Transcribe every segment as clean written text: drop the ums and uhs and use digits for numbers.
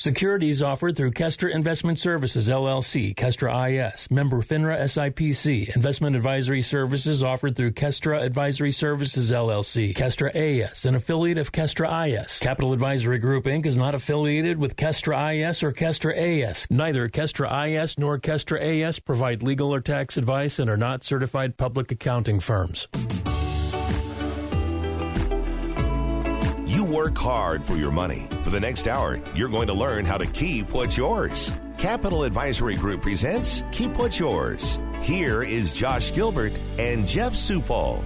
Securities offered through Kestra Investment Services, LLC, Kestra IS, member FINRA SIPC. Investment advisory services offered through Kestra Advisory Services, LLC, Kestra AS, an affiliate of Kestra IS. Capital Advisory Group, Inc. is not affiliated with Kestra IS or Kestra AS. Neither Kestra IS nor Kestra AS provide legal or tax advice and are not certified public accounting firms. You work hard for your money. For the next hour, you're going to learn how to keep what's yours. Capital Advisory Group presents Keep What's Yours. Here is Josh Gilbert and Jeff Zufall.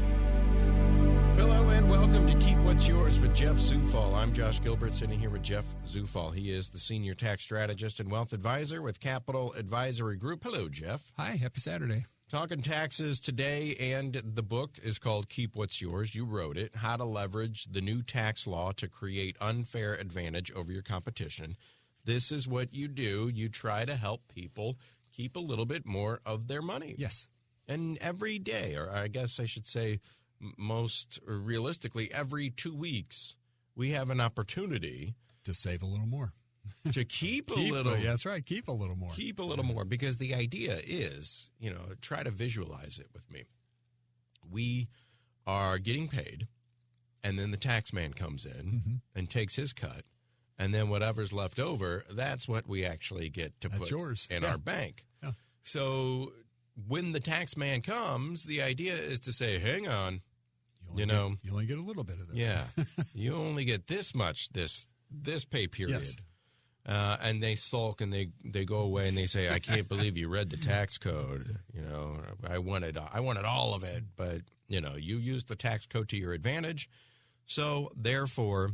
Hello and welcome to Keep What's Yours with Jeff Zufall. I'm Josh Gilbert, sitting here with Jeff Zufall. He is the Senior Tax Strategist and Wealth Advisor with Capital Advisory Group. Hello, Jeff. Hi, happy Saturday. Talking taxes today, and the book is called Keep What's Yours. You wrote it, How to Leverage the New Tax Law to Create Unfair Advantage Over Your Competition. This is what you do. You try to help people keep a little bit more of their money. Yes. And every day, or I guess I should say most realistically, every 2 weeks, we have an opportunity to save a little more. To keep a little. Yeah, that's right. Keep a little more. Keep a little more, because the idea is, try to visualize it with me. We are getting paid, and then the tax man comes in and takes his cut, and then whatever's left over, that's what we actually get to put in our bank. Yeah. So when the tax man comes, the idea is to say, hang on, you only get a little bit of this. Yeah, you only get this much this pay period. Yes. And they sulk and they go away and they say, I can't believe you read the tax code. I wanted all of it, but you used the tax code to your advantage. So therefore,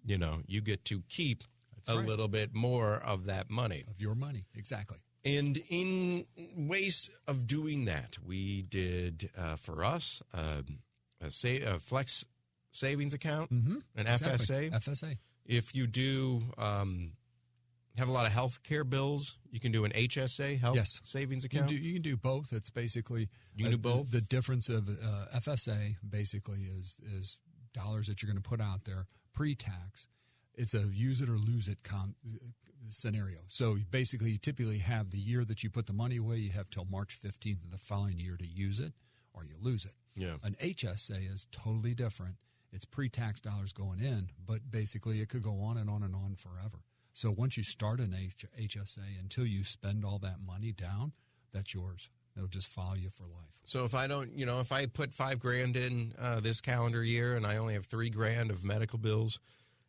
you get to keep little bit more of that money. Of your money, exactly. And in ways of doing that, we did for us a flex savings account, an FSA. FSA. If you do have a lot of health care bills, you can do an HSA, health savings account. You can do both. It's basically you can do both. The difference of FSA basically is dollars that you're going to put out there pre-tax. It's a use it or lose it scenario. So basically, you typically have the year that you put the money away. You have till March 15th of the following year to use it, or you lose it. Yeah. An HSA is totally different. It's pre-tax dollars going in, but basically it could go on and on and on forever. So once you start an HSA, until you spend all that money down, that's yours. It'll just follow you for life. So if I don't, if I put $5,000 in this calendar year and I only have $3,000 of medical bills,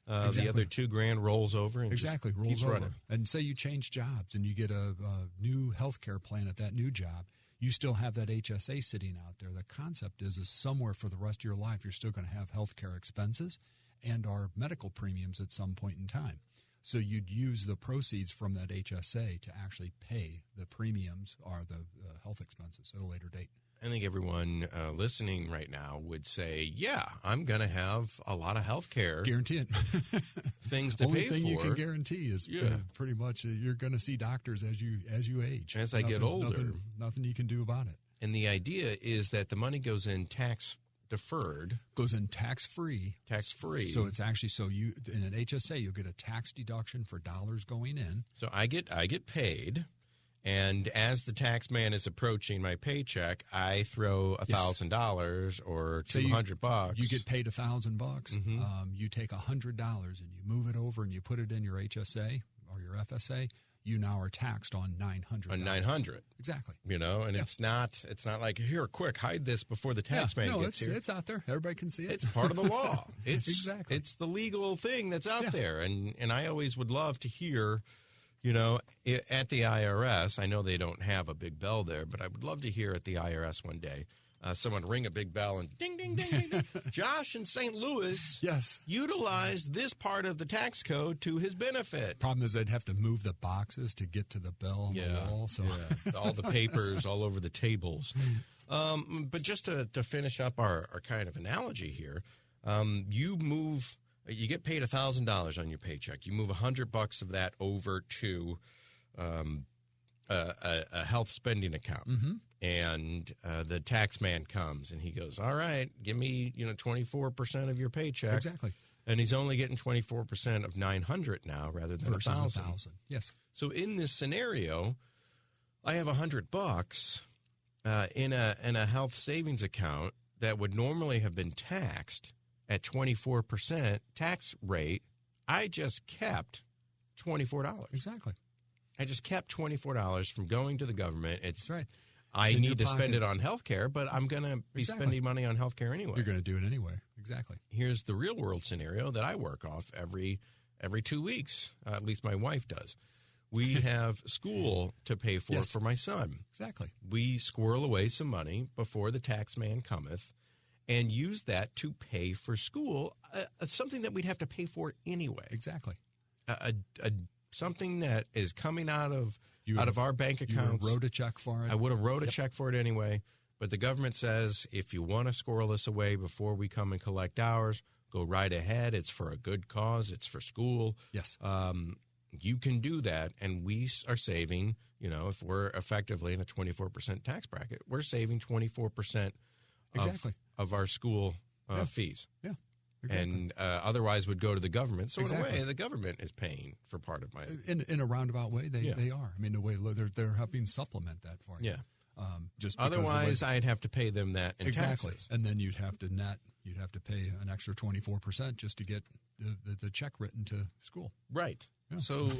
the other $2,000 rolls over and rolls over. Running. And say you change jobs and you get a new health care plan at that new job, you still have that HSA sitting out there. The concept is somewhere for the rest of your life, you're still going to have health care expenses and our medical premiums at some point in time. So you'd use the proceeds from that HSA to actually pay the premiums or the health expenses at a later date. I think everyone listening right now would say, yeah, I'm going to have a lot of health care. Guarantee it. Things to pay for. Only thing you can guarantee is pretty much you're going to see doctors as you age. As I get older. Nothing you can do about it. And the idea is that the money goes in tax deferred. Goes in tax-free. Tax-free. So it's actually, you in an HSA, you'll get a tax deduction for dollars going in. So I get paid. And as the tax man is approaching my paycheck, I throw $1,000 or $200. You get paid $1,000. You take $100 and you move it over and you put it in your HSA or your FSA. You now are taxed on $900. On $900, exactly. And it's not like, here, quick, hide this before the tax man gets here. It's out there. Everybody can see it. It's part of the law. It's exactly. It's the legal thing that's out there, and I always would love to hear. At the IRS, I know they don't have a big bell there, but I would love to hear at the IRS one day someone ring a big bell and ding, ding, ding, ding, ding. Josh in St. Louis utilized this part of the tax code to his benefit. Problem is they'd have to move the boxes to get to the bell on the wall. So. Yeah, all the papers all over the tables. But just to finish up our kind of analogy here, you get paid $1,000 on your paycheck. You move $100 of that over to a health spending account, and the tax man comes and he goes, "All right, give me 24% of your paycheck." Exactly. And he's only getting 24% of 900 now rather than versus 1,000. Yes. So in this scenario, I have $100 in a health savings account that would normally have been taxed at 24% tax rate. I just kept $24. Exactly. I just kept $24 from going to the government. That's right. I need to spend it on health care, but I'm going to be spending money on health care anyway. You're going to do it anyway. Exactly. Here's the real world scenario that I work off every 2 weeks. At least my wife does. We have school to pay for my son. Exactly. We squirrel away some money before the tax man cometh and use that to pay for school, something that we'd have to pay for anyway. Exactly. Something that is coming out of our bank accounts. You would have wrote a check for it. I would have wrote a check for it anyway. But the government says, if you want to squirrel this away before we come and collect ours, go right ahead. It's for a good cause. It's for school. Yes. You can do that. And we are saving, if we're effectively in a 24% tax bracket, we're saving 24% of our school fees. Yeah. Exactly. And otherwise would go to the government. So in a way, the government is paying for part of my... In a roundabout way, they are. I mean, the way they're helping supplement that for you. Yeah. Just otherwise, I'd have to pay them that in taxes. And then you'd have to pay an extra 24% just to get the check written to school. Right. Yeah. So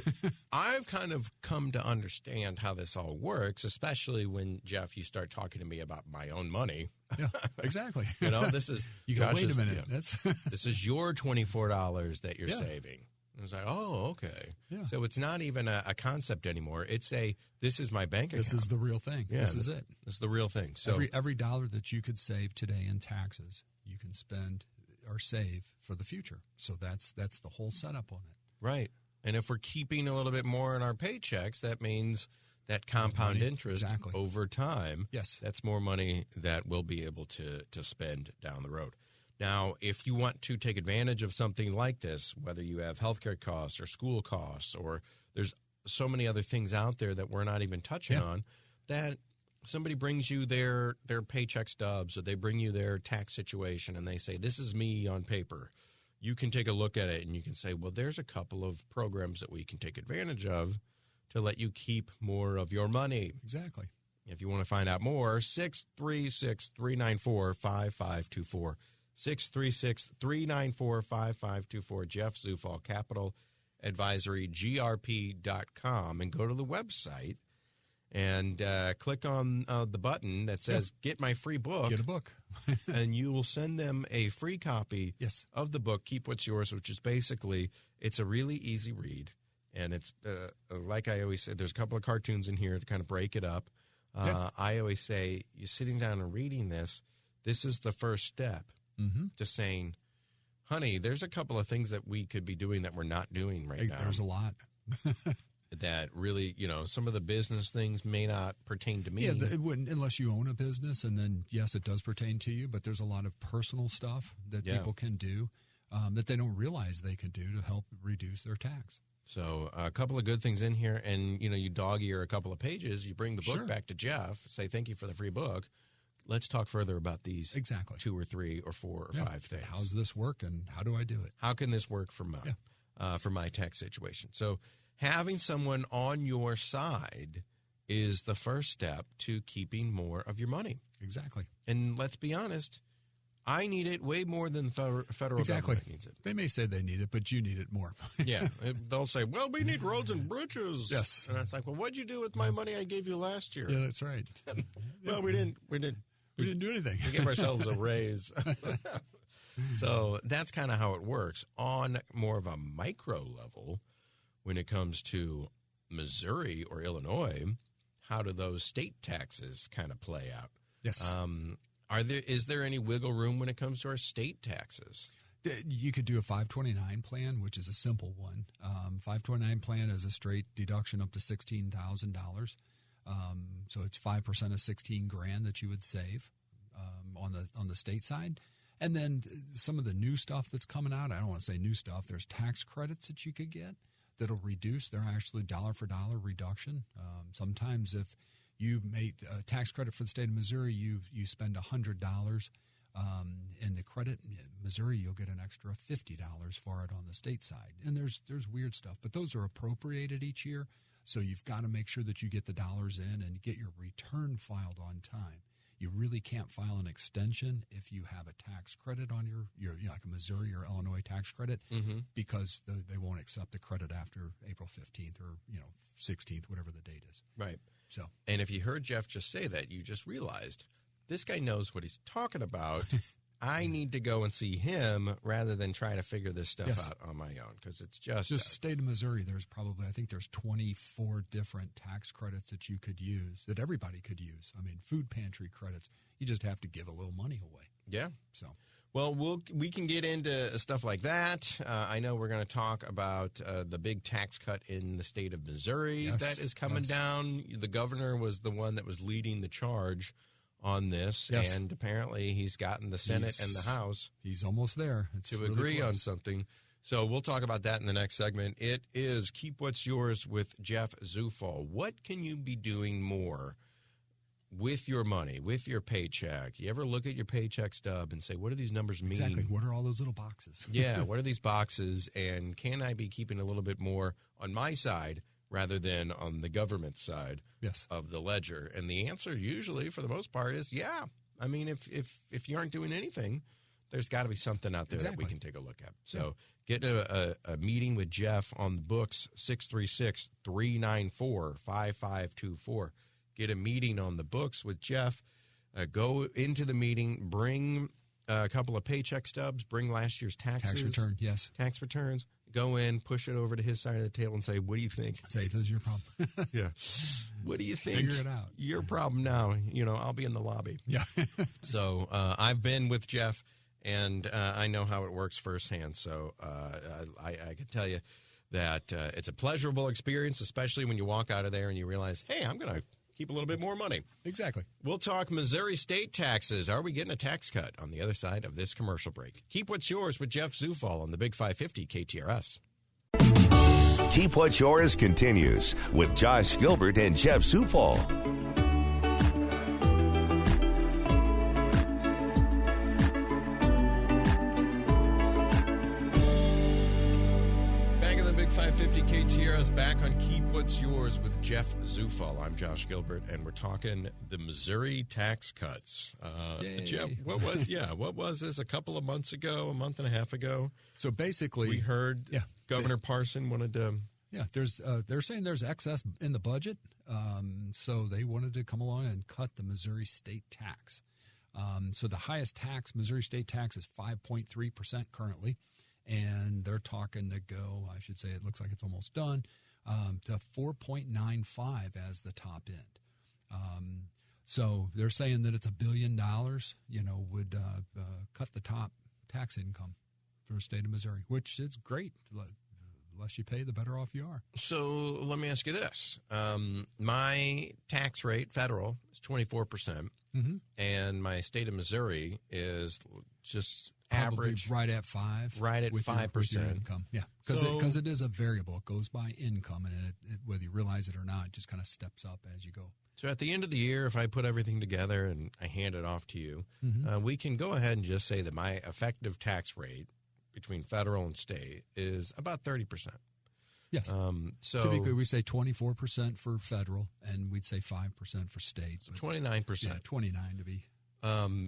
I've kind of come to understand how this all works, especially when, Jeff, you start talking to me about my own money. Yeah, exactly. This is... You go, wait a minute. This is your $24 that you're saving. I was like, oh, okay. Yeah. So it's not even a concept anymore. It's this is my bank account. This is the real thing. Yeah, this is it. This is the real thing. So every dollar that you could save today in taxes, you can spend or save for the future. So that's the whole setup on it. Right. And if we're keeping a little bit more in our paychecks, that means that compound interest over time. Yes. That's more money that we'll be able to spend down the road. Now, if you want to take advantage of something like this, whether you have healthcare costs or school costs, or there's so many other things out there that we're not even touching on, that somebody brings you their paycheck stubs, or they bring you their tax situation, and they say, this is me on paper. You can take a look at it, and you can say, well, there's a couple of programs that we can take advantage of to let you keep more of your money. Exactly. If you want to find out more, 636-394-5524. 636-394-5524. Jeff Zufall, Capital Advisory, grp.com. And go to the website and click on the button that says, get my free book. Get a book. And you will send them a free copy of the book, Keep What's Yours, which is basically, it's a really easy read. And it's, like I always say, there's a couple of cartoons in here to kind of break it up. I always say, you're sitting down and reading this, this is the first step to saying, honey, there's a couple of things that we could be doing that we're not doing right now. There's a lot. That really, some of the business things may not pertain to me. Yeah, it wouldn't unless you own a business, and then, yes, it does pertain to you, but there's a lot of personal stuff that people can do that they don't realize they can do to help reduce their tax. So a couple of good things in here, and, you dog-ear a couple of pages, you bring the book back to Jeff, say thank you for the free book. Let's talk further about these 2 or 3 or 4 or 5 things. How does this work, and how do I do it? How can this work for my tax situation? So having someone on your side is the first step to keeping more of your money. Exactly. And let's be honest, I need it way more than the federal government needs it. They may say they need it, but you need it more. Yeah. They'll say, well, we need roads and bridges. Yes. And it's like, well, what'd you do with my money I gave you last year? Yeah, that's right. Well, we didn't do anything. We gave ourselves a raise. So that's kind of how it works. On more of a micro level, when it comes to Missouri or Illinois, how do those state taxes kind of play out? Yes. Is there any wiggle room when it comes to our state taxes? You could do a 529 plan, which is a simple one. 529 plan is a straight deduction up to $16,000. So it's 5% of $16,000 that you would save on the state side. And then some of the new stuff that's coming out, I don't want to say new stuff, there's tax credits that you could get that'll reduce. They're actually dollar for dollar reduction. Sometimes if you make a tax credit for the state of Missouri, you spend $100 In the credit, Missouri, you'll get an extra $50 for it on the state side. And there's weird stuff, but those are appropriated each year. So you've got to make sure that you get the dollars in and get your return filed on time. You really can't file an extension if you have a tax credit on your like a Missouri or Illinois tax credit, because they won't accept the credit after April 15th or 16th, whatever the date is. Right. So, and if you heard Jeff just say that, you just realized this guy knows what he's talking about. I need to go and see him rather than trying to figure this stuff out on my own, because it's just state of Missouri. There's probably, I think there's 24 different tax credits that you could use, that everybody could use. I mean, food pantry credits. You just have to give a little money away. Yeah. So, well, we can get into stuff like that. I know we're going to talk about the big tax cut in the state of Missouri that is coming down. The governor was the one that was leading the charge on this, and apparently he's gotten the Senate and the House. He's almost there. To really agree on something. So we'll talk about that in the next segment. It is Keep What's Yours with Jeff Zufall. What can you be doing more with your money, with your paycheck? You ever look at your paycheck stub and say, what do these numbers mean? Exactly. What are all those little boxes? Yeah, what are these boxes? And can I be keeping a little bit more on my side rather than on the government side of the ledger? And the answer usually, for the most part, is yeah. I mean, if you aren't doing anything, there's got to be something out there that we can take a look at. So get a meeting with Jeff on the books, 636-394-5524. Get a meeting on the books with Jeff. Go into the meeting, bring a couple of paycheck stubs, bring last year's taxes. Tax return, yes. Tax returns. Go in, push it over to his side of the table and say, what do you think? Say, this is your problem. Yeah. What do you think? Figure it out. Your problem now. I'll be in the lobby. Yeah. So I've been with Jeff, and I know how it works firsthand. So I can tell you that it's a pleasurable experience, especially when you walk out of there and you realize, hey, I'm going to keep a little bit more money. Exactly. We'll talk Missouri state taxes. Are we getting a tax cut on the other side of this commercial break? Keep What's Yours with Jeff Zufall on the Big 550 KTRS. Keep What's Yours continues with Josh Gilbert and Jeff Zufall. Back in the Big 550 KTRS, back on Keep What's Yours with Jeff Zufall. I'm Josh Gilbert, and we're talking the Missouri tax cuts. Jeff, what was this a couple of months ago, a month and a half ago? So basically, we heard Governor Parson wanted to. Yeah, they're saying there's excess in the budget, so they wanted to come along and cut the Missouri state tax. So the highest tax, Missouri state tax, is 5.3% currently, and they're talking to go, I should say it looks like it's almost done, to 4.95 as the top end. So they're saying that it's $1 billion, would cut the top tax income for the state of Missouri, which is great. The less you pay, the better off you are. So let me ask you this. My tax rate, federal, is 24%, and my state of Missouri is just probably average. Right at 5%. Right at 5%. With your income. Yeah, because it is a variable. It goes by income, and it, whether you realize it or not, it just kind of steps up as you go. So at the end of the year, if I put everything together and I hand it off to you, we can go ahead and just say that my effective tax rate between federal and state is about 30%. Yes. So typically we say 24% for federal, and we'd say 5% for state. So 29%. Yeah, 29 to be.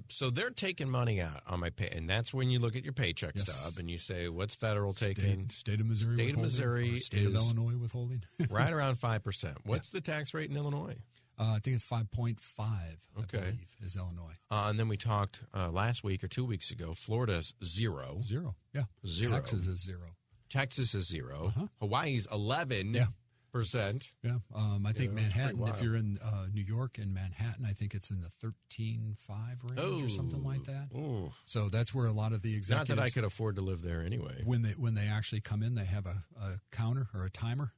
So they're taking money out on my pay, and that's when you look at your paycheck stub and you say, what's federal taking? State of Missouri. State of Missouri. State of Illinois withholding. Right around 5%. What's the tax rate in Illinois? I think it's 5.5. I believe, is Illinois. And then we talked last week or 2 weeks ago. Florida's 0. 0. Yeah. 0. Texas is 0. Texas is 0. Hawaii's 11%. Yeah. I think Manhattan, if you're in New York and Manhattan, I think it's in the 13.5 range or something like that. Ooh. So that's where a lot of the executives. Not that I could afford to live there anyway. When they actually come in, they have a counter or a timer,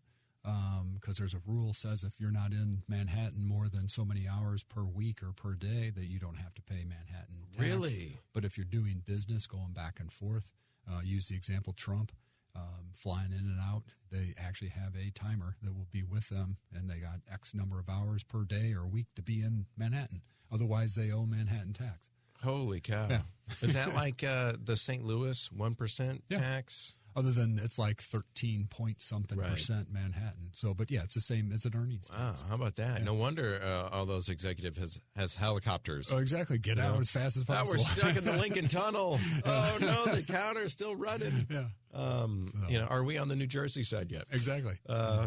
because there's a rule says if you're not in Manhattan more than so many hours per week or per day, that you don't have to pay Manhattan tax. Really? But if you're doing business, going back and forth, use the example Trump. Flying in and out, they actually have a timer that will be with them, and they got X number of hours per day or week to be in Manhattan. Otherwise, they owe Manhattan tax. Holy cow. Yeah. Is that like the St. Louis 1% tax? Other than it's like 13 point something percent Manhattan. So, but yeah, it's the same as an earnings tax. Wow, how about that? Yeah. No wonder all those executives has helicopters. Oh, exactly. Get out as fast as possible. Now we're stuck in the Lincoln Tunnel. Oh, no, the counter's still running. Yeah. Are we on the New Jersey side yet? Exactly.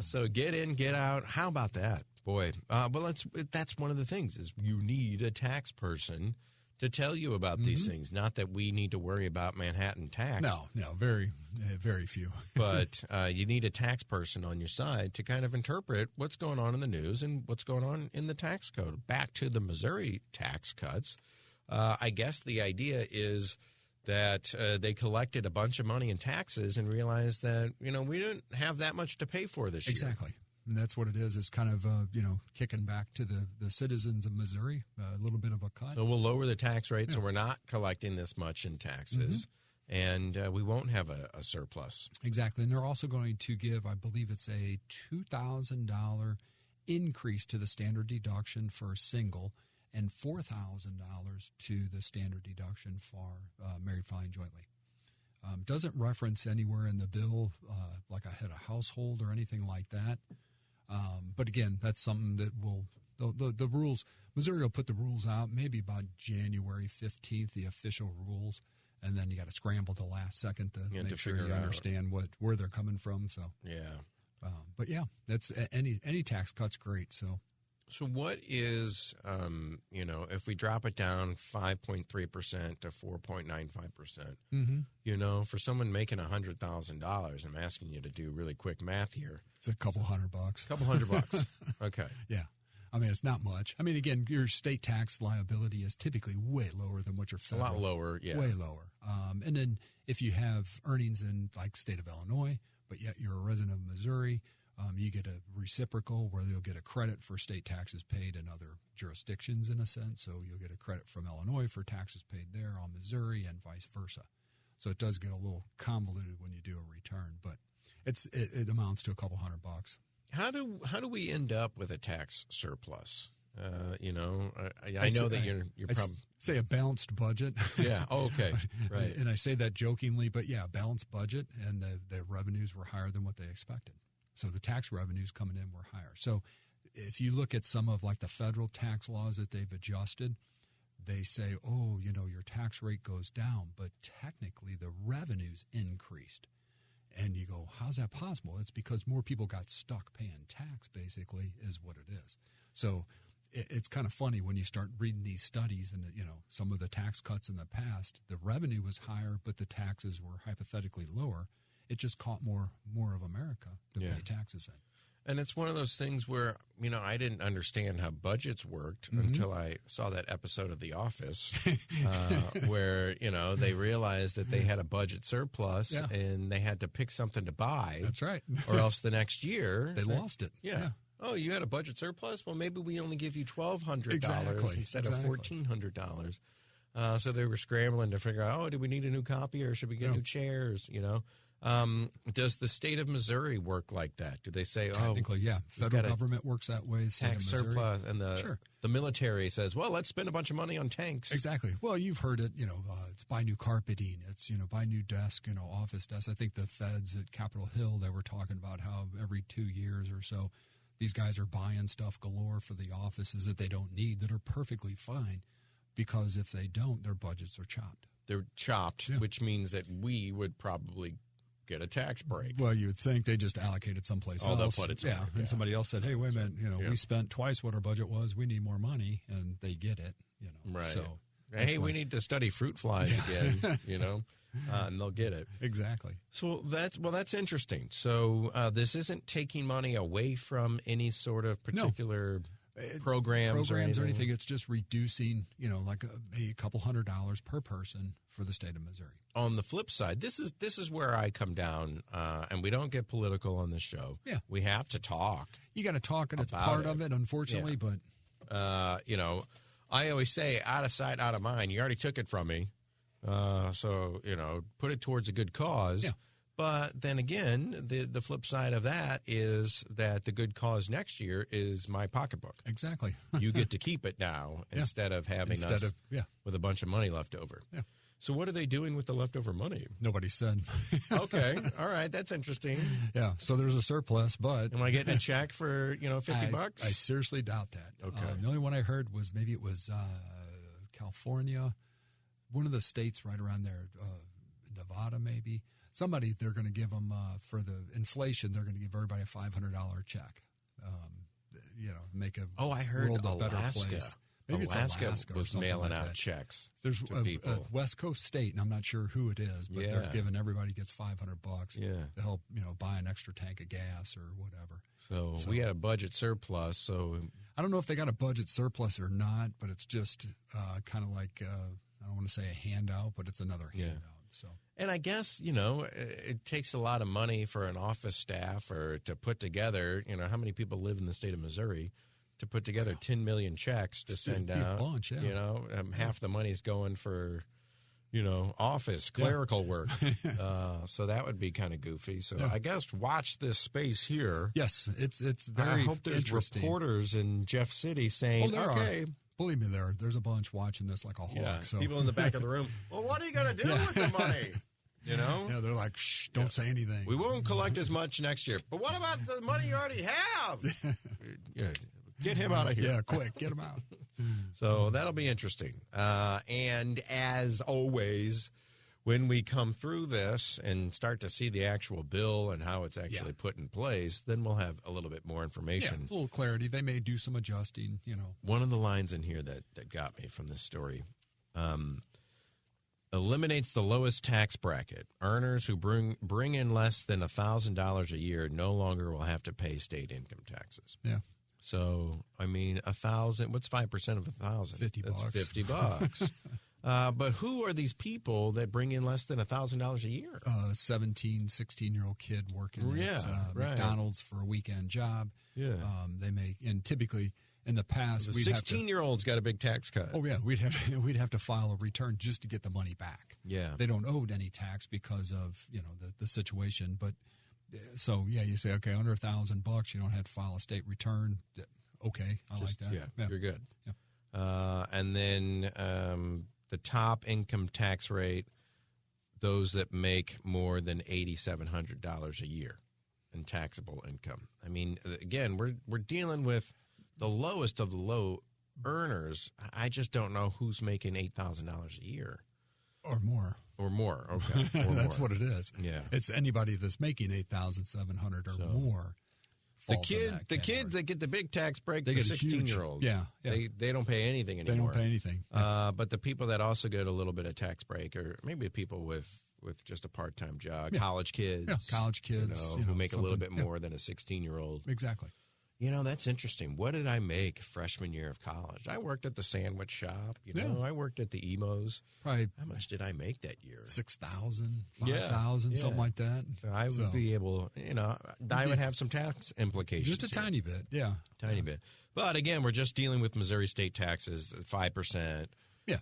So get in, get out. How about that? Boy, well, that's one of the things is you need a tax person to tell you about these things. Not that we need to worry about Manhattan tax. No, very, very few. But you need a tax person on your side to kind of interpret what's going on in the news and what's going on in the tax code. Back to the Missouri tax cuts, I guess the idea is that they collected a bunch of money in taxes and realized that, we didn't have that much to pay for this year. Exactly. And that's what it is. It's kind of, kicking back to the citizens of Missouri, a little bit of a cut. So we'll lower the tax rate so we're not collecting this much in taxes, and we won't have a surplus. Exactly. And they're also going to give, I believe it's a $2,000 increase to the standard deduction for a single and $4,000 to the standard deduction for married filing jointly. Doesn't reference anywhere in the bill like I had a household or anything like that. But again, that's something that the rules, Missouri will put the rules out maybe about January 15th, the official rules, and then you got to scramble the last second to make sure you understand where they're coming from. So but yeah, that's any tax cut's great. So what is if we drop it down 5.3% to 4.95%, for someone making $100,000, I'm asking you to do really quick math here. It's a couple $100. $200. Okay. Yeah. I mean, it's not much. I mean, again, your state tax liability is typically way lower than what your federal. A lot lower, yeah. Way lower. And then if you have earnings in like state of Illinois, but yet you're a resident of Missouri, you get a reciprocal where you'll get a credit for state taxes paid in other jurisdictions in a sense. So you'll get a credit from Illinois for taxes paid there on Missouri and vice versa. So it does get a little convoluted when you do a return, but it amounts to a couple $100. How do we end up with a tax surplus? I know that you're probably say a balanced budget. Yeah. Oh, okay. Right. And I say that jokingly, but yeah, balanced budget, and the revenues were higher than what they expected. So the tax revenues coming in were higher. So if you look at some of like the federal tax laws that they've adjusted, they say, your tax rate goes down, but technically the revenues increased. And you go, how's that possible? It's because more people got stuck paying tax, basically, is what it is. So it's kind of funny when you start reading these studies and, some of the tax cuts in the past, the revenue was higher, but the taxes were hypothetically lower. It just caught more of America to pay taxes in. And it's one of those things where, I didn't understand how budgets worked until I saw that episode of The Office where, they realized that they had a budget surplus and they had to pick something to buy. That's right. Or else the next year. They lost it. Yeah. Oh, you had a budget surplus? Well, maybe we only give you $1,200 instead of $1,400. So they were scrambling to figure out, do we need a new copy or should we get new chairs, Does the state of Missouri work like that? Do they say, technically, yeah. Federal government works that way. Tax surplus, and the military says, well, let's spend a bunch of money on tanks. Exactly. Well, you've heard it, it's buy new carpeting. It's, buy new desk, office desks. I think the feds at Capitol Hill, they were talking about how every 2 years or so, these guys are buying stuff galore for the offices that they don't need that are perfectly fine because if they don't, their budgets are chopped. They're chopped, which means that we would probably get a tax break. Well, you would think they just allocated someplace else. They'll put it somewhere. And somebody else said, hey, wait a minute, we spent twice what our budget was. We need more money, and they get it, Right. So, hey, we need to study fruit flies again, and they'll get it. Exactly. So that's interesting. So this isn't taking money away from any sort of particular programs or anything. It's just reducing, like a couple $100 per person for the state of Missouri. On the flip side, this is where I come down, and we don't get political on this show. Yeah, we have to talk. You got to talk, and it's part of it, unfortunately. Yeah. But I always say, out of sight, out of mind. You already took it from me, so put it towards a good cause. Yeah. But then again, the flip side of that is that the good cause next year is my pocketbook. Exactly. You get to keep it now instead of having us with a bunch of money left over. Yeah. So what are they doing with the leftover money? Nobody said. Okay. All right. That's interesting. Yeah. So there's a surplus, but am I getting a check for, $50? I seriously doubt that. Okay. The only one I heard was maybe it was California, one of the states right around there, Nevada maybe. Somebody, they're going to give them, for the inflation, they're going to give everybody a $500 check. Make a I heard world a better Alaska. place. Maybe Alaska it's Alaska was or mailing like out that. checks There's to people. a West Coast state, and I'm not sure who it is, but they're giving everybody gets $500 to help buy an extra tank of gas or whatever. So we had a budget surplus. So I don't know if they got a budget surplus or not, but it's just kind of like I don't want to say a handout, but it's another handout. So. And I guess, it takes a lot of money for an office staff or to put together, how many people live in the state of Missouri to put together 10 million checks to send out. A bunch, half the money's going for, office, clerical work. So that would be kind of goofy. So I guess watch this space here. Yes, it's very I hope there's interesting. Reporters in Jeff City saying, okay. Believe me, there's a bunch watching this like a hawk. Yeah, so. people in the back of the room, well, what are you going to do with the money? Yeah, they're like, shh, don't say anything. We won't collect as much next year. But what about the money you already have? Get him out of here. Yeah, quick, get him out. So that'll be interesting. And as always, when we come through this and start to see the actual bill and how it's actually put in place, then we'll have a little bit more information. Yeah, a little clarity. They may do some adjusting, One of the lines in here that got me from this story eliminates the lowest tax bracket. Earners who bring in less than $1,000 a year no longer will have to pay state income taxes. Yeah. So, I mean, 1,000, what's 5% of 1,000? $50. That's $50. But who are these people that bring in less than $1,000 a year? 17, 16-year-old kid working at McDonald's for a weekend job. Yeah. They may, and typically in the past, the 16-year-old's got a big tax cut. Oh yeah, we'd have to file a return just to get the money back. Yeah. They don't owe any tax because of the situation, but so you say okay, under $1,000 you don't have to file a state return. Okay, I like that. Yeah, you're good. Yeah. And then the top income tax rate, those that make more than $8,700 a year in taxable income. I mean, again, we're dealing with the lowest of the low earners. I just don't know who's making $8,000 a year or more. Or more. Okay, that's what it is. Yeah, it's anybody that's making $8,700 or more. The kids that get the big tax break, the 16-year-olds. Yeah. They don't pay anything anymore. They don't pay anything. But the people that also get a little bit of tax break, or maybe people with just a part-time job, college kids, who make a little bit more than a 16-year-old. Exactly. That's interesting. What did I make freshman year of college? I worked at the sandwich shop. I worked at the Emos. Probably. How much did I make that year? 6,000, 5,000, something like that. So I would be able, I would have some tax implications. Just a tiny bit, Tiny bit. But again, we're just dealing with Missouri state taxes, 5%. Yeah.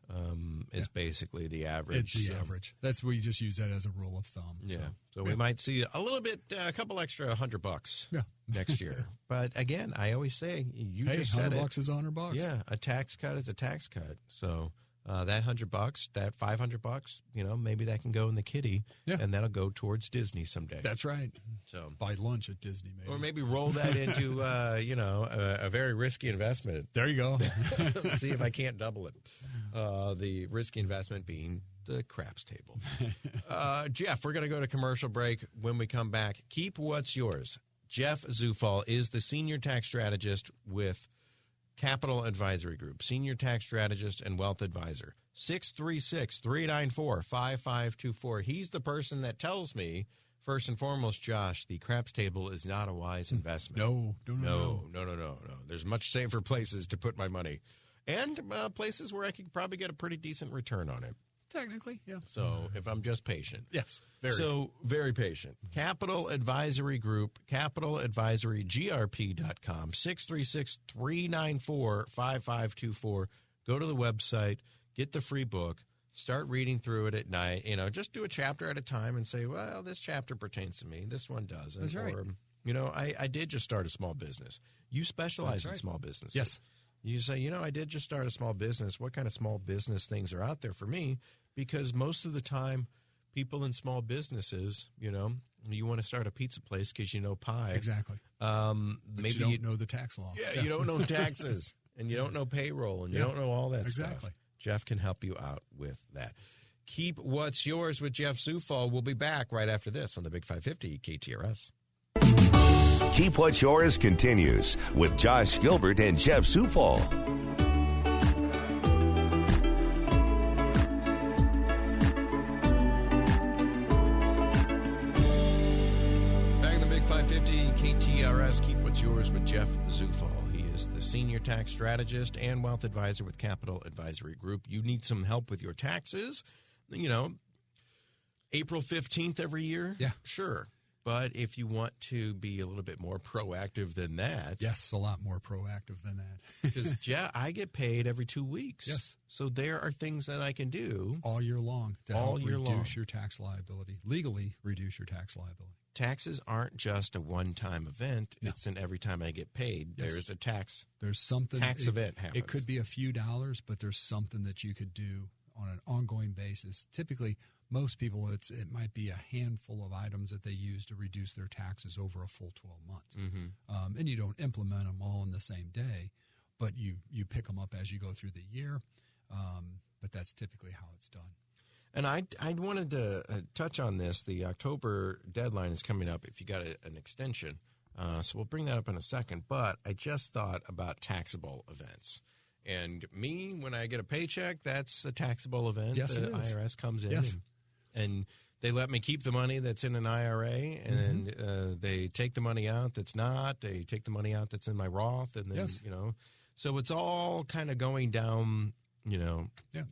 Is basically the average. It's the average. That's we just use that as a rule of thumb. Yeah. So we might see a little bit, a couple extra $100 next year. But again, I always say, just said $100 is $100. Yeah. A tax cut is a tax cut. So that $100, that $500, maybe that can go in the kitty and that'll go towards Disney someday. That's right. So buy lunch at Disney, maybe. Or maybe roll that into, a very risky investment. There you go. See if I can't double it. The risky investment being the craps table. Jeff, we're going to go to commercial break. When we come back, keep what's yours. Jeff Zufall is the senior tax strategist with Capital Advisory Group, senior tax strategist and wealth advisor. 636-394-5524. He's the person that tells me, first and foremost, Josh, the craps table is not a wise investment. No. There's much safer places to put my money. And places where I could probably get a pretty decent return on it. Technically, yeah. So if I'm just patient. Yes, very patient. Capital Advisory Group, capitaladvisorygrp.com, 636-394-5524. Go to the website, get the free book, Start reading through it at night. Just do a chapter at a time and say, well, this chapter pertains to me. This one doesn't. That's right. Or, I did just start a small business. You specialize in small businesses. Yes. You say, I did just start a small business. What kind of small business things are out there for me? Because most of the time, people in small businesses, you want to start a pizza place because you know pie. Exactly. Maybe you don't know the tax law. Yeah, you don't know taxes, and you don't know payroll, and you don't know all that stuff. Exactly. Jeff can help you out with that. Keep What's Yours with Jeff Zufall. We'll be back right after this on the Big 550 KTRS. Keep What's Yours continues with Josh Gilbert and Jeff Zufall. Back in the Big 550 KTRS, Keep What's Yours with Jeff Zufall. He is the senior tax strategist and wealth advisor with Capital Advisory Group. You need some help with your taxes, April 15th every year? Yeah. Sure. But if you want to be a little bit more proactive than that. Yes, a lot more proactive than that. Because, I get paid every 2 weeks. Yes. So there are things that I can do. All year long to help reduce your tax liability, legally reduce your tax liability. Taxes aren't just a one-time event. No. It's an every time I get paid, Yes. There's a tax. There's something. Event happens. It could be a few dollars, but there's something that you could do on an ongoing basis. Typically, most people, it might be a handful of items that they use to reduce their taxes over a full 12 months. Mm-hmm. And you don't implement them all in the same day, but you pick them up as you go through the year. But that's typically how it's done. And I wanted to touch on this. The October deadline is coming up if you got an extension. So we'll bring that up in a second. But I just thought about taxable events. And me, when I get a paycheck, that's a taxable event. Yes, the it is. IRS comes in Yes. and they let me keep the money that's in an IRA, and they take the money out that's not. They take the money out that's in my Roth, and then, Yes. So it's all kind of going down,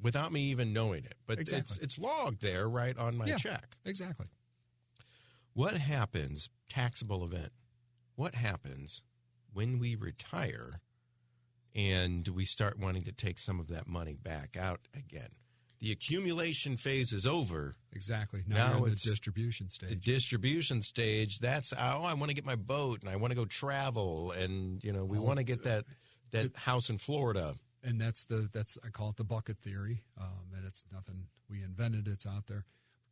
without me even knowing it. But Exactly. it's logged there right on my check. Exactly. What happens, taxable event, what happens when we retire and we start wanting to take some of that money back out again? The accumulation phase is over. Exactly. Now we're in the it's distribution stage. The distribution stage, that's, I want to get my boat and I want to go travel, and, we want to get that house in Florida. And that's I call it the bucket theory. And it's nothing we invented. It's out there.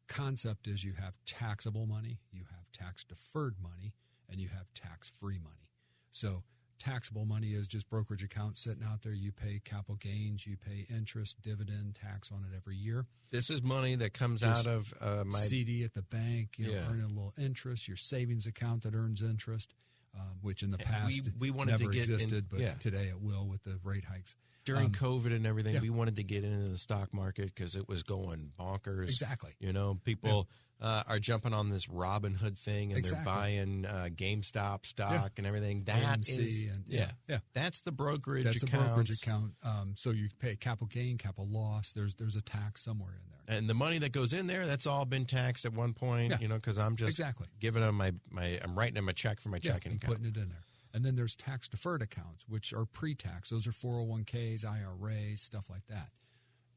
Concept is you have taxable money, you have tax deferred money, and you have tax free money. So taxable money is just brokerage accounts sitting out there. You pay capital gains, you pay interest, dividend, tax on it every year. This is money that comes out of my CD at the bank, earning a little interest. Your savings account that earns interest, which in the past we wanted never to get existed, but today it will with the rate hikes. During COVID and everything, we wanted to get into the stock market because it was going bonkers. Exactly. People are jumping on this Robinhood thing, and they're buying GameStop stock and everything. That is, that's the brokerage account. That's a brokerage account. So you pay capital gain, capital loss. There's a tax somewhere in there. And the money that goes in there, that's all been taxed at one point, because I'm just giving them I'm writing them a check for my checking account. Putting it in there. And then there's tax-deferred accounts, which are pre-tax. Those are 401ks, IRAs, stuff like that.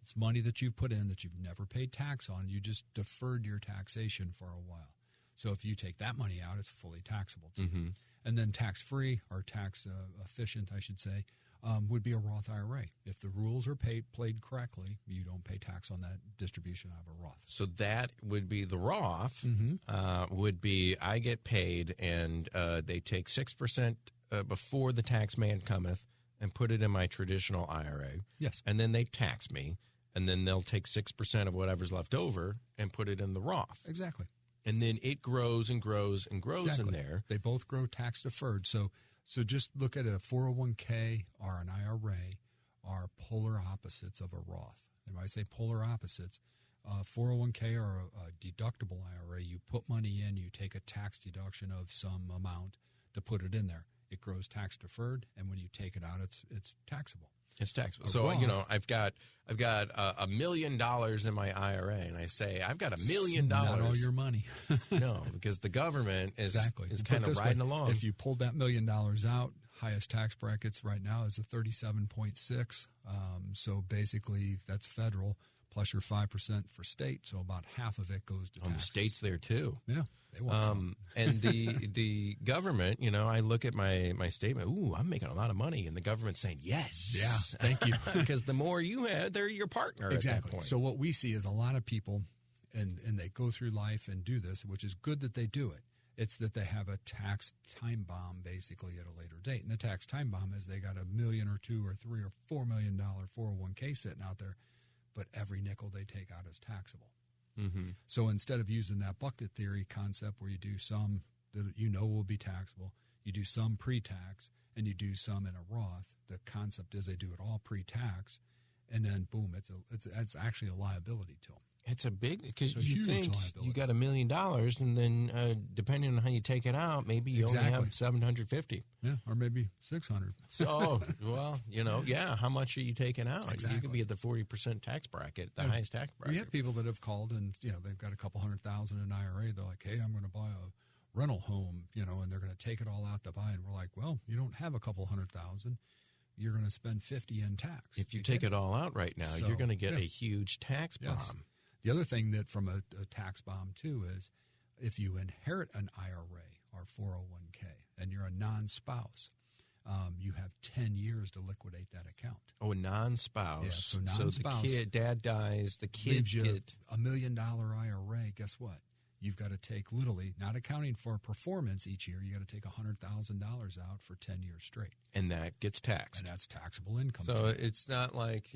It's money that you've put in that you've never paid tax on. You just deferred your taxation for a while. So if you take that money out, it's fully taxable to you. And then tax-free, or tax-efficient, I should say, would be a Roth IRA. If the rules are played correctly, you don't pay tax on that distribution out of a Roth. So that would be the Roth. Would be I get paid, and they take 6% before the tax man cometh and put it in my traditional IRA. Yes. And then they tax me, and then they'll take 6% of whatever's left over and put it in the Roth. Exactly. And then it grows and grows and grows in there. They both grow tax deferred. So just look at a 401k or an IRA are polar opposites of a Roth. And when I say polar opposites, 401k or a deductible IRA, you put money in, you take a tax deduction of some amount to put it in there. It grows tax deferred, and when you take it out, it's taxable. It's taxable. So, Roth, I've got $1 million in my IRA, and I say I've got $1 million. Not all your money. No, because the government is kind of Put riding along. If you pulled that $1 million out, highest tax brackets right now is a 37.6. So basically, that's federal. plus your 5% for state. So about half of it goes to taxes. The state's there too. Yeah, they want some. And the government, I look at my statement. Ooh, I'm making a lot of money, and the government's saying yes. Yeah, thank you. Because the more you have, they're your partner. Exactly. At that point. So what we see is a lot of people, and they go through life and do this, which is good that they do it. It's that they have a tax time bomb basically at a later date. And the tax time bomb is they got $1 million or $2 or $3 or $4 million 401k sitting out there, but every nickel they take out is taxable. Mm-hmm. So instead of using that bucket theory concept where you do some that will be taxable, you do some pre-tax, and you do some in a Roth, the concept is they do it all pre-tax, and then boom, it's actually a liability to them. It's a big, because It's a you huge think liability. you got $1 million, and then depending on how you take it out, maybe you only have $750. Yeah, or maybe $600. So, well, how much are you taking out? Exactly. You could be at the 40% tax bracket, the highest tax bracket. We have people that have called and, they've got a couple $100,000 in IRA. They're like, hey, I'm going to buy a rental home, and they're going to take it all out to buy. And we're like, well, you don't have a couple $100,000. You're going to spend $50 in tax. If you take it all out right now, you're going to get a huge tax bomb. Yes. The other thing that from a tax bomb, too, is if you inherit an IRA or 401k and you're a non-spouse, you have 10 years to liquidate that account. Oh, a non-spouse. Yeah, so non-spouse. So the dad dies, the kids get $1 million IRA. Guess what? You've got to take literally, not accounting for performance each year, you got to take $100,000 out for 10 years straight. And that gets taxed. And that's taxable income. So it's not like,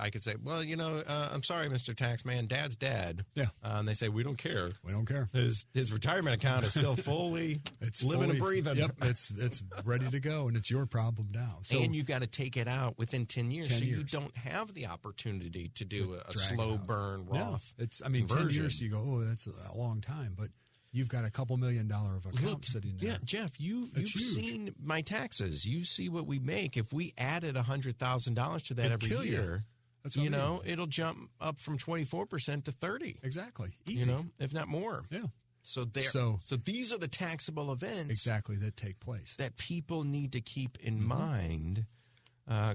I could say, well, I'm sorry, Mr. Taxman, Dad's dead. Yeah. And they say, we don't care. We don't care. His retirement account is still fully living and breathing. Yep, it's ready to go, and it's your problem now. So, and you've got to take it out within 10 years. 10 so years. you don't have the opportunity to do a drag slow burn Roth. No, 10 years, you go, oh, that's a long time. But you've got a couple $1 million of account sitting there. Yeah, Jeff, you've seen my taxes. You see what we make. If we added $100,000 to that every year, That's what I mean. it'll jump up from 24% to 30%. Exactly. Easy. If not more. Yeah. So these are the taxable events exactly that take place that people need to keep in mind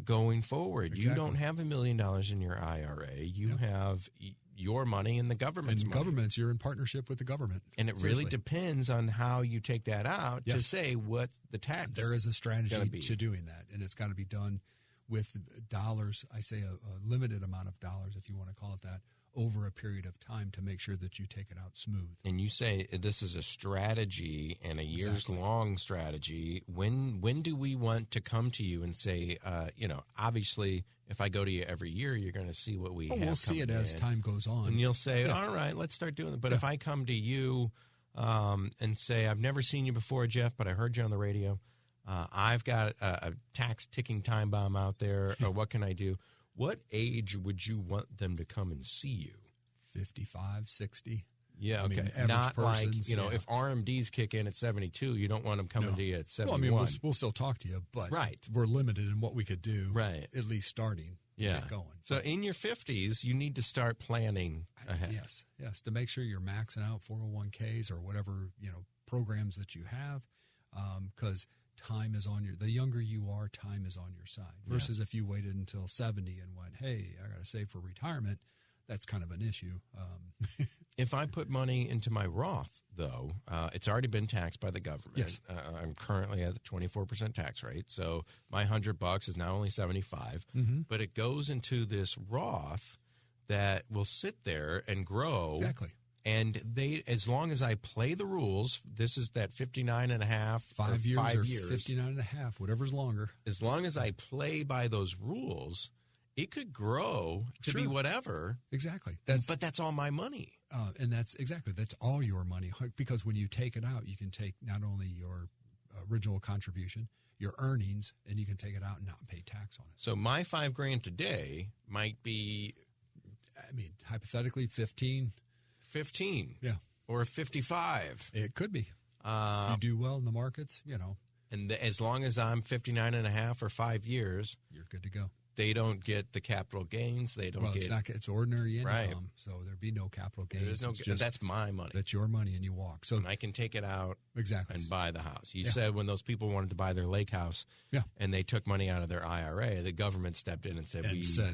going forward. Exactly. You don't have $1 million in your IRA. You have your money and the government's money. Governments, you're in partnership with the government. And it really depends on how you take that out to say what the tax. There is a strategy to doing that, and it's got to be done with dollars. I say a limited amount of dollars, if you want to call it that, over a period of time to make sure that you take it out smooth. And you say this is a strategy and a years-long strategy. When do we want to come to you and say, obviously, if I go to you every year, you're going to see what we have. We'll see it as time goes on. And you'll say, all right, let's start doing it. But if I come to you and say, I've never seen you before, Jeff, but I heard you on the radio. I've got a tax ticking time bomb out there. Or what can I do? What age would you want them to come and see you? 55, 60. Yeah, okay. I mean, not like, if RMDs kick in at 72, you don't want them coming to you at 71. Well, we'll still talk to you, but we're limited in what we could do, at least starting to get going. So in your 50s, you need to start planning ahead. Yes, to make sure you're maxing out 401ks or whatever, programs that you have, because time is on the younger you are, time is on your side. Versus if you waited until 70 and went, hey, I got to save for retirement, that's kind of an issue. If I put money into my Roth, though, it's already been taxed by the government. Yes. I'm currently at the 24% tax rate, so my $100 is now only $75. But it goes into this Roth that will sit there and grow. Exactly. And as long as I play the rules, this is that 59 and a half, 5 years or 59 and a half, whatever's longer. As long as I play by those rules, it could grow to be whatever. Exactly. But that's all my money. And that's all your money. Because when you take it out, you can take not only your original contribution, your earnings, and you can take it out and not pay tax on it. So my $5,000 today might be, hypothetically 15. Yeah. Or 55. It could be. If you do well in the markets, And as long as I'm 59 and a half or 5 years. You're good to go. they don't get the capital gains. They don't it's ordinary income, right. So there'd be no capital gains. That's my money. That's your money, and you walk. So and I can take it out exactly and buy the house. You said when those people wanted to buy their lake house, and they took money out of their IRA, the government stepped in and said,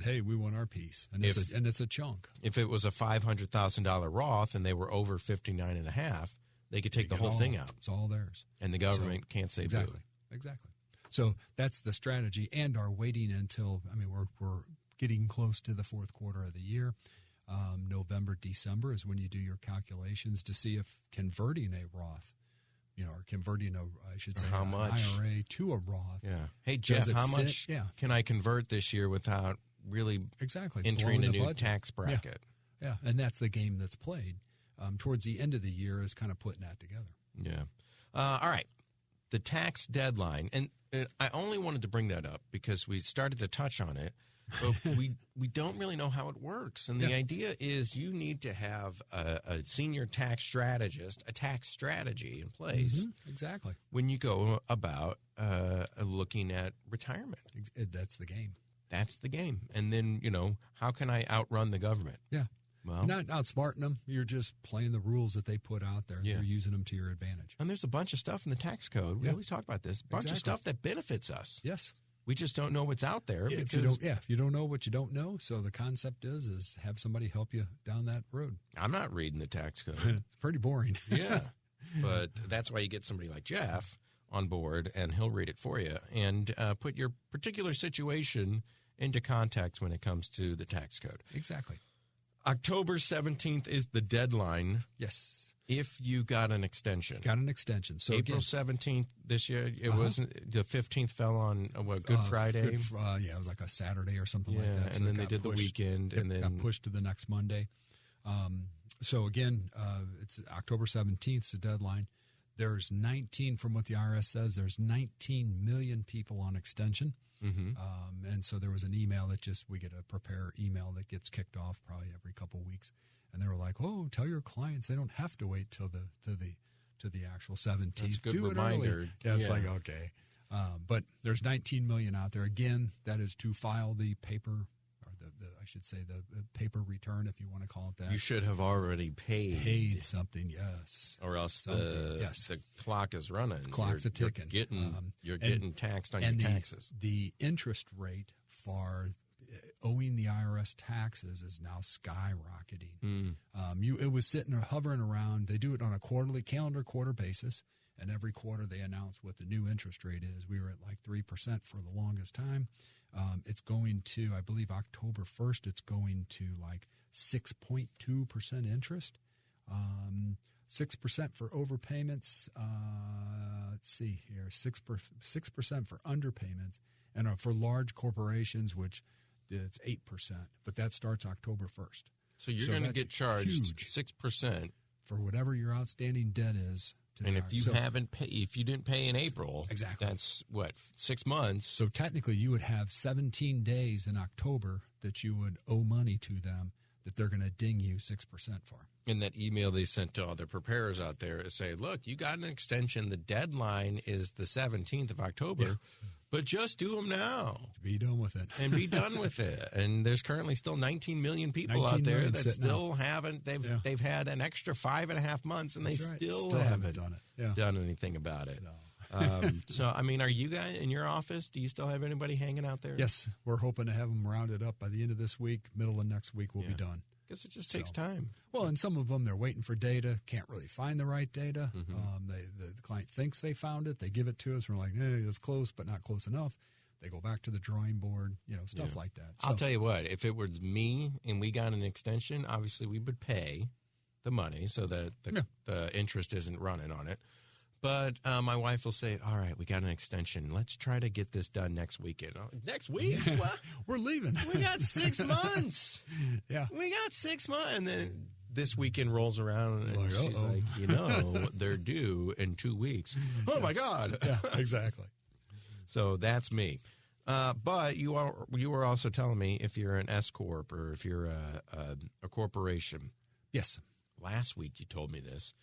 "Hey, we want our piece," and it's a chunk. If it was a $500,000 Roth and they were over 59.5, they could take the whole thing out. It's all theirs, and the government can't say exactly. boo. Exactly. So that's the strategy, and our waiting until, we're getting close to the fourth quarter of the year. November, December is when you do your calculations to see if converting a Roth, or converting an IRA to a Roth. Yeah. Hey, Jeff, how much can I convert this year without really entering a new budget. Tax bracket? Yeah, and that's the game that's played. Towards the end of the year is kind of putting that together. Yeah. All right. The tax deadline, and I only wanted to bring that up because we started to touch on it, but we don't really know how it works. And the idea is you need to have a senior tax strategist, a tax strategy in place. Mm-hmm. Exactly. When you go about looking at retirement. That's the game. That's the game. And then, how can I outrun the government? Yeah. Well, you're not outsmarting them. You're just playing the rules that they put out there. You're using them to your advantage. And there's a bunch of stuff in the tax code. We always talk about this. A bunch of stuff that benefits us. Yes. We just don't know what's out there. If you don't know what you don't know. So the concept is have somebody help you down that road. I'm not reading the tax code. It's pretty boring. Yeah. But that's why you get somebody like Jeff on board, and he'll read it for you and put your particular situation into context when it comes to the tax code. Exactly. October 17th is the deadline. Yes. If you got an extension. So April 17th this year, it wasn't, the 15th fell on, Good Friday? It was like a Saturday or something like that. So and then they did the weekend. And then got pushed to the next Monday. So again, it's October 17th is the deadline. There's 19, from what the IRS says, there's 19 million people on extension. Mm-hmm. And so there was an email we get a prepare email that gets kicked off probably every couple of weeks. And they were like, "Oh, tell your clients they don't have to wait till the actual 17th. That's a good Do reminder. It early." Yeah, it's like, okay. But there's 19 million out there. Again, that is to file the paper, or the paper return, if you want to call it that. You should have already paid something, yes. Or else the clock is running. Clock's a ticking. You're getting taxed on your taxes. The interest rate for owing the IRS taxes is now skyrocketing. It was hovering around. They do it on a calendar quarter basis, and every quarter they announce what the new interest rate is. We were at like 3% for the longest time. It's going to, I believe, October 1st, it's going to like 6.2% interest. 6% for overpayments. Let's see here, 6% for underpayments, and for large corporations, which it's 8%. But that starts October 1st. So you're going to get charged 6% for whatever your outstanding debt is. And if you if you didn't pay in April, exactly, that's 6 months. So technically, you would have 17 days in October that you would owe money to them that they're going to ding you 6% for. In that email they sent to all the preparers out there to say, "Look, you got an extension. The deadline is the 17th of October, but just do them now. Be done with it and be done with it." And there's currently still 19 million people out there that still haven't. They've had an extra 5.5 months, and they still haven't done anything about it. So, I mean, are you guys in your office? Do you still have anybody hanging out there? Yes, we're hoping to have them rounded up by the end of this week. Middle of next week, we'll be done. Because it just takes time. Well, and some of them, they're waiting for data, can't really find the right data. Mm-hmm. The client thinks they found it. They give it to us. We're like, it's close, but not close enough. They go back to the drawing board, stuff like that. So, I'll tell you what, if it was me and we got an extension, obviously we would pay the money so that the interest isn't running on it. But my wife will say, "All right, we got an extension. Let's try to get this done next weekend." Next week? What? We're leaving. We got 6 months. Yeah. We got 6 months. And then this weekend rolls around, and she's like, they're due in 2 weeks. Oh, my God. Yeah, exactly. So that's me. But you were also telling me if you're an S Corp or if you're a corporation. Yes. Last week you told me this.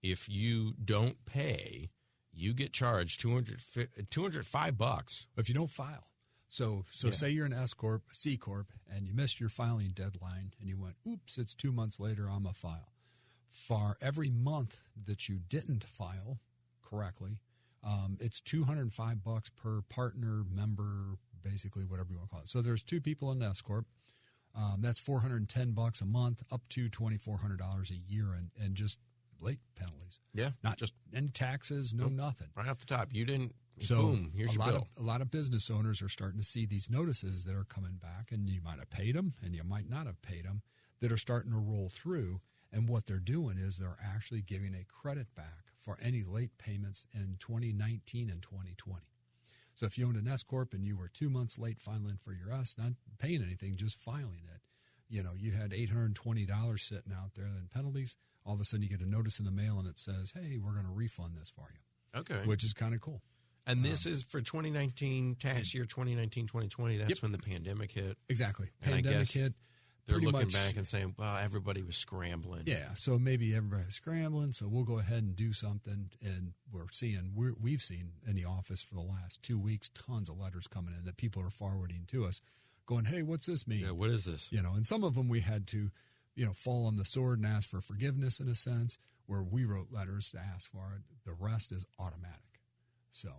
If you don't pay, you get charged $205. If you don't file. So say you're an S Corp, C Corp, and you missed your filing deadline, and you went, oops, it's 2 months later, I'm a file. For every month that you didn't file correctly, it's $205 per partner, member, basically whatever you want to call it. So there's 2 people in an S Corp. That's $410 a month, up to $2,400 a year, and just late penalties. Yeah, not just any taxes, nothing. Right off the top, you didn't. So boom, here's your bill. A lot of business owners are starting to see these notices that are coming back, and you might have paid them, and you might not have paid them, that are starting to roll through. And what they're doing is they're actually giving a credit back for any late payments in 2019 and 2020. So if you owned an S Corp and you were 2 months late filing for your S, not paying anything, just filing it, you had $820 sitting out there in penalties. All of a sudden you get a notice in the mail and it says, hey, we're going to refund this for you. Okay. Which is kind of cool. And this is for 2019, tax year 2019, 2020. That's when the pandemic hit. Exactly. And Pandemic hit. They're looking back and saying, well, everybody was scrambling. Yeah, so maybe everybody's scrambling, so we'll go ahead and do something. And we've seen in the office for the last 2 weeks tons of letters coming in that people are forwarding to us going, hey, what's this mean? Yeah, what is this? And some of them we had to, fall on the sword and ask for forgiveness in a sense, where we wrote letters to ask for it. The rest is automatic. So.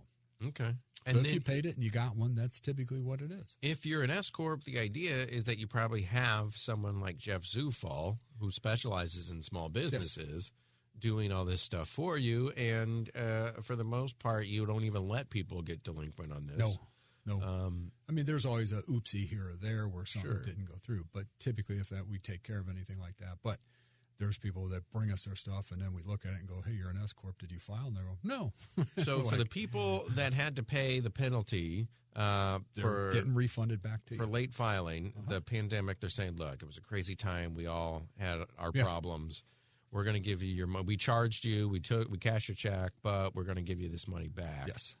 Okay. So if you paid it and you got one, that's typically what it is. If you're an S Corp, the idea is that you probably have someone like Jeff Zufall, who specializes in small businesses, doing all this stuff for you. And for the most part, you don't even let people get delinquent on this. No. I mean, there's always a oopsie here or there where something didn't go through. But typically, we take care of anything like that. But there's people that bring us their stuff, and then we look at it and go, hey, you're an S Corp. Did you file? And they go, no. So for the people that had to pay the penalty for getting refunded back to you. For late filing, the pandemic, they're saying, look, it was a crazy time. We all had our problems. We're going to give you your money. We charged you. We cashed your check, but we're going to give you this money back. Yes.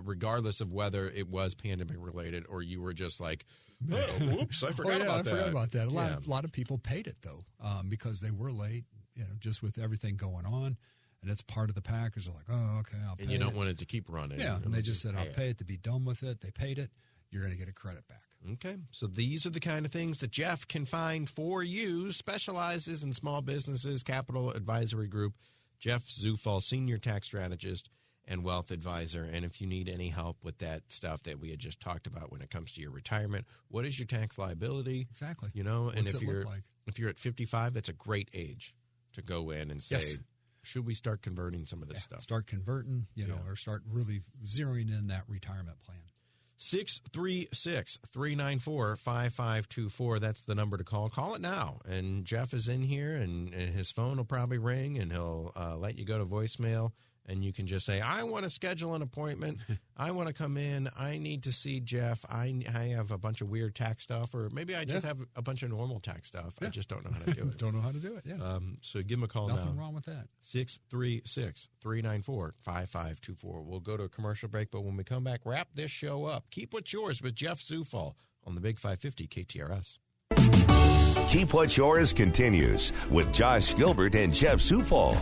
Regardless of whether it was pandemic related or you were just like, whoops, I forgot about that. I forgot about that. A lot of people paid it, though, because they were late, just with everything going on. And it's part of the package. They're like, oh, okay, I'll pay it. And you don't want it to keep running. Yeah, and they just said, I'll pay it to be done with it. They paid it. You're going to get a credit back. Okay, so these are the kind of things that Jeff can find for you. Specializes in small businesses, Capital Advisory Group. Jeff Zufall, Senior Tax Strategist and Wealth Advisor. And if you need any help with that stuff that we had just talked about when it comes to your retirement, what is your tax liability? Exactly. And if you're at 55, that's a great age to go in and say, should we start converting some of this stuff? Start converting, or start really zeroing in that retirement plan. 636-394-5524. That's the number to call. Call it now. And Jeff is in here, and his phone will probably ring, and he'll let you go to voicemail. And you can just say, I want to schedule an appointment. I want to come in. I need to see Jeff. I have a bunch of weird tax stuff, or maybe I just have a bunch of normal tax stuff. I just don't know how to do it. Don't know how to do it, yeah. So give him a call now. Nothing wrong with that. 636-394-5524. We'll go to a commercial break, but when we come back, wrap this show up. Keep What's Yours with Jeff Zufall on the Big 550 KTRS. Keep What's Yours continues with Josh Gilbert and Jeff Zufall.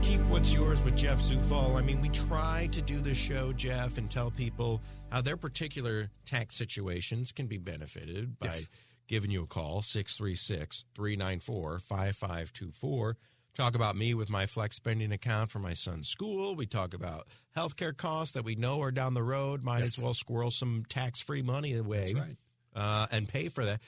Keep What's Yours with Jeff Zufall. I mean, we try to do this show, Jeff, and tell people how their particular tax situations can be benefited by giving you a call, 636-394-5524. Talk about me with my flex spending account for my son's school. We talk about healthcare costs that we know are down the road. Might as well squirrel some tax-free money away. That's right. And pay for that.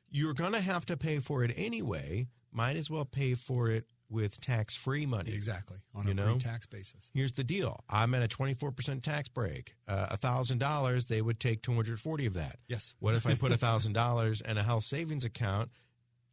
You're going to have to pay for it anyway. Might as well pay for it with tax-free money. Exactly, on a pre-tax basis. Here's the deal. I'm at a 24% tax break. $1,000, they would take $240 of that. Yes. What if I put $1,000 in a health savings account?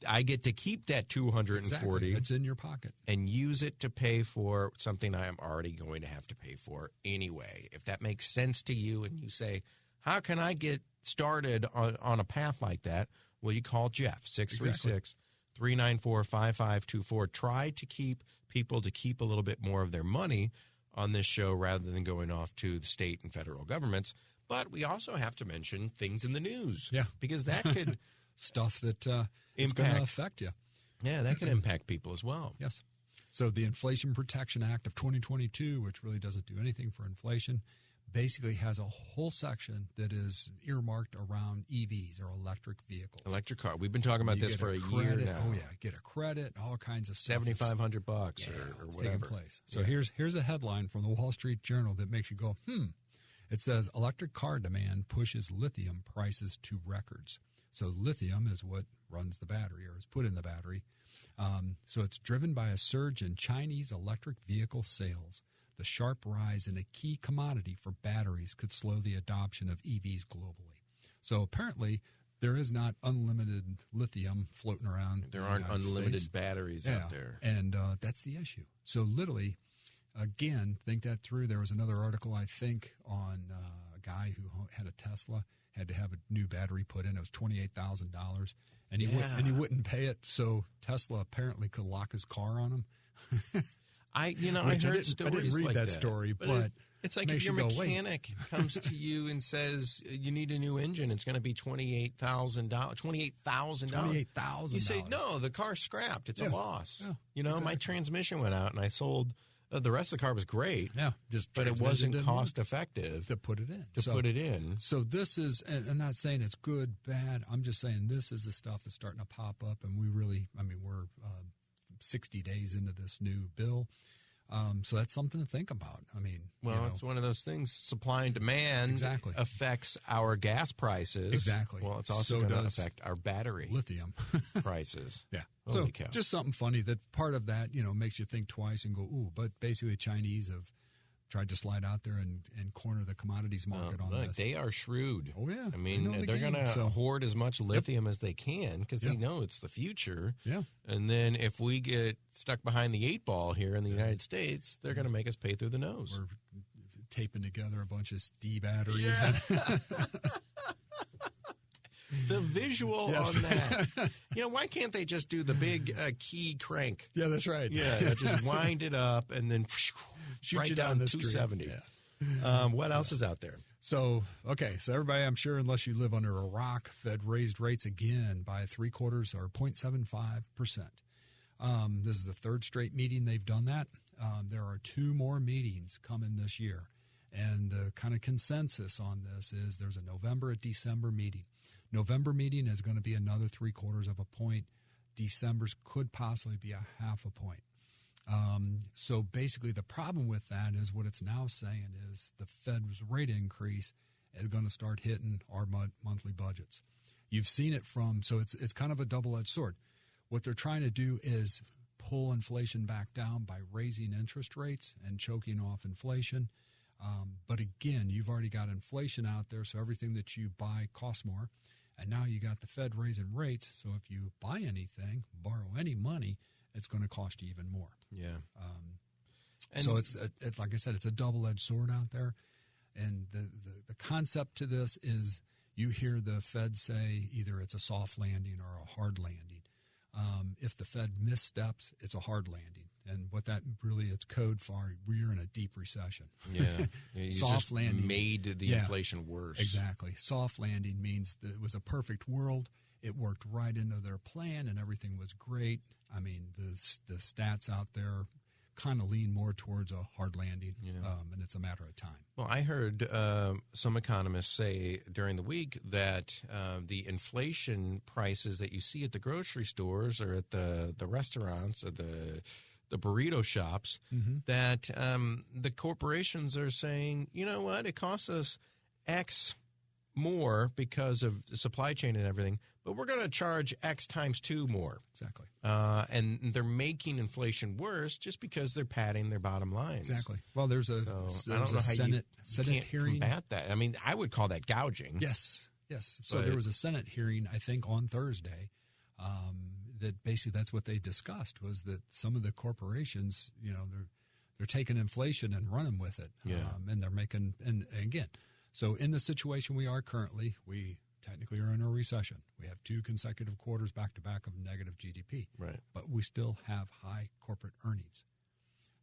I get to keep that $240. Exactly. It's in your pocket. And use it to pay for something I am already going to have to pay for anyway. If that makes sense to you and you say, how can I get started on a path like that? Well, you call Jeff, 636-394-5524. Try to keep people to keep a little bit more of their money on this show rather than going off to the state and federal governments. But we also have to mention things in the news. Yeah. Because that could stuff that is going to affect you. Yeah, that can impact people as well. Yes. So the Inflation Protection Act of 2022, which really doesn't do anything for inflation, basically has a whole section that is earmarked around EVs or electric vehicles. Electric car. We've been talking about this for a year now. Oh, yeah. Get a credit, all kinds of stuff. $7,500 or it's whatever. taking place. So here's a headline from the Wall Street Journal that makes you go, It says, electric car demand pushes lithium prices to records. So lithium is what runs the battery or is put in the battery. So it's driven by a surge in Chinese electric vehicle sales. The sharp rise in a key commodity for batteries could slow the adoption of EVs globally. So apparently there is not unlimited lithium floating around. There aren't unlimited batteries out there. And that's the issue. So literally, again, think that through. There was another article, I think, on a guy who had a Tesla, had to have a new battery put in. It was $28,000, and he wouldn't pay it. So Tesla apparently could lock his car on him. I heard stories. I didn't read like that story, but it's like if your mechanic comes to you and says you need a new engine, it's going to be $28,000. $28,000. You say no, the car's scrapped. It's a loss. Yeah, my transmission went out, and I sold. The rest of the car was great. Yeah, but it wasn't cost effective to put it in. Put it in. So this is, and I'm not saying it's good, bad. I'm just saying this is the stuff that's starting to pop up, and we're 60 days into this new bill. So that's something to think about. It's one of those things. Supply and demand affects our gas prices. Exactly. Well, it's also going to affect our battery lithium prices. Yeah. Holy so cow. Just something funny that part of that, makes you think twice and go, ooh. But basically, the Chinese have tried to slide out there and corner the commodities market on this. They are shrewd. Oh, yeah. They're going to hoard as much lithium as they can because they know it's the future. Yeah. And then if we get stuck behind the 8 ball here in the United States, they're going to make us pay through the nose. We're taping together a bunch of D batteries. Yeah. The visual on that. Why can't they just do the big key crank? Yeah, that's right. Yeah, just wind it up and then shoot right you down the 270. Yeah. What else is out there? So everybody, I'm sure, unless you live under a rock, Fed raised rates again by 0.75 or 0.75%. This is the third straight meeting they've done that. There are 2 more meetings coming this year. And the kind of consensus on this is there's a November and December meeting. November meeting is going to be another 0.75 point. December's could possibly be 0.5 point. So basically the problem with that is what it's now saying is the Fed's rate increase is going to start hitting our monthly budgets. You've seen it so it's kind of a double-edged sword. What they're trying to do is pull inflation back down by raising interest rates and choking off inflation. But again, you've already got inflation out there, so everything that you buy costs more. And now you got the Fed raising rates, so if you buy anything, borrow any money, it's going to cost you even more. Yeah. So it's like I said, it's a double-edged sword out there. And the concept to this is you hear the Fed say either it's a soft landing or a hard landing. If the Fed missteps, it's a hard landing. And what that really is code for, we're in a deep recession. Yeah. You Soft landing made the inflation worse. Exactly. Soft landing means that it was a perfect world. It worked right into their plan and everything was great. The stats out there kind of lean more towards a hard landing, and it's a matter of time. Well, I heard some economists say during the week that the inflation prices that you see at the grocery stores or at the restaurants or the burrito shops, that the corporations are saying, you know what, it costs us X more because of the supply chain and everything, but we're going to charge X times 2 more. Exactly. And they're making inflation worse just because they're padding their bottom lines. Exactly. Well, there's a Senate hearing. Combat that. I would call that gouging. Yes. So there was a Senate hearing, I think, on Thursday. That basically that's what they discussed was that some of the corporations, they're taking inflation and running with it. And they're making, and again, so in the situation we are currently, we technically are in a recession. We have 2 consecutive quarters back to back of negative GDP. Right. But we still have high corporate earnings.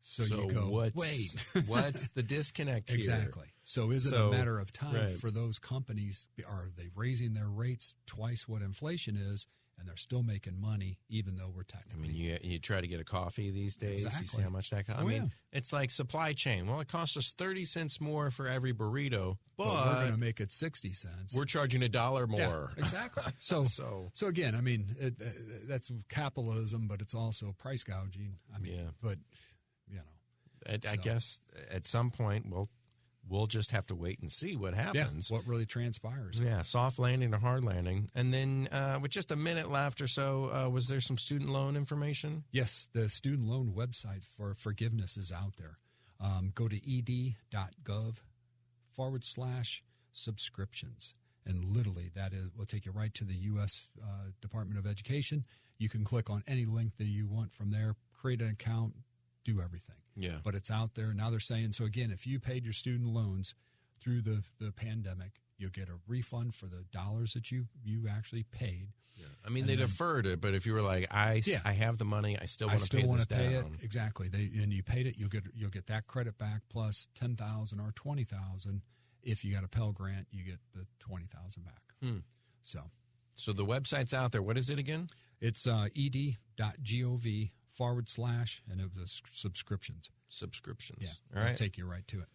So you go, wait. What's the disconnect here? Exactly. So is it a matter of time for those companies? Are they raising their rates twice what inflation is, and they're still making money, even though we're technically... I mean, you try to get a coffee these days. Exactly. You see how much that costs. It's like supply chain. Well, it costs us 30 cents more for every burrito, but we're going to make it 60 cents. We're charging $1 more. Yeah, exactly. So again, I mean, that's capitalism, but it's also price gouging. I mean, but, you know. I guess at some point, we'll just have to wait and see what happens. Yeah, what really transpires. Yeah, soft landing or hard landing. And then with just a minute left or so, was there some student loan information? Yes, the student loan website for forgiveness is out there. Go to ed.gov/subscriptions. And literally, will take you right to the U.S. Department of Education. You can click on any link that you want from there, create an account, do everything. Yeah. But it's out there. Now they're saying, so again, if you paid your student loans through the pandemic, you'll get a refund for the dollars that you actually paid. Yeah. I mean, they deferred it, but if you were like, I have the money, I still want to pay this down. It. Exactly. And you paid it, you'll get that credit back plus $10,000 or $20,000. If you got a Pell Grant, you get the $20,000 back. So the website's out there. What is it again? It's ed.gov/ and it was subscriptions. Subscriptions. Yeah. All right. I'll take you right to it.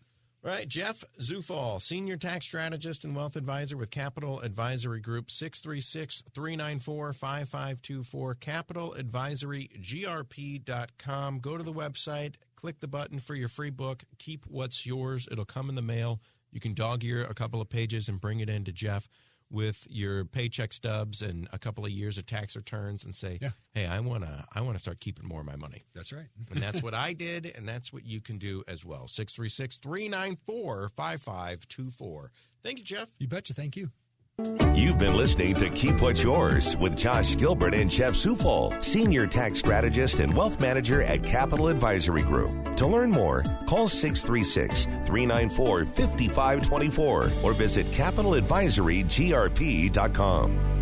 All right. Jeff Zufall, Senior Tax Strategist and Wealth Advisor with Capital Advisory Group, 636-394-5524, capitaladvisorygrp.com. Go to the website, click the button for your free book, Keep What's Yours. It'll come in the mail. You can dog-ear a couple of pages and bring it in to Jeff with your paycheck stubs and a couple of years of tax returns and say, hey, I want to start keeping more of my money. That's right. And that's what I did, and that's what you can do as well. 636-394-5524. Thank you, Jeff. You betcha. Thank you. You've been listening to Keep What's Yours with Josh Gilbert and Jeff Zufall, Senior Tax Strategist and Wealth Manager at Capital Advisory Group. To learn more, call 636-394-5524 or visit capitaladvisorygrp.com.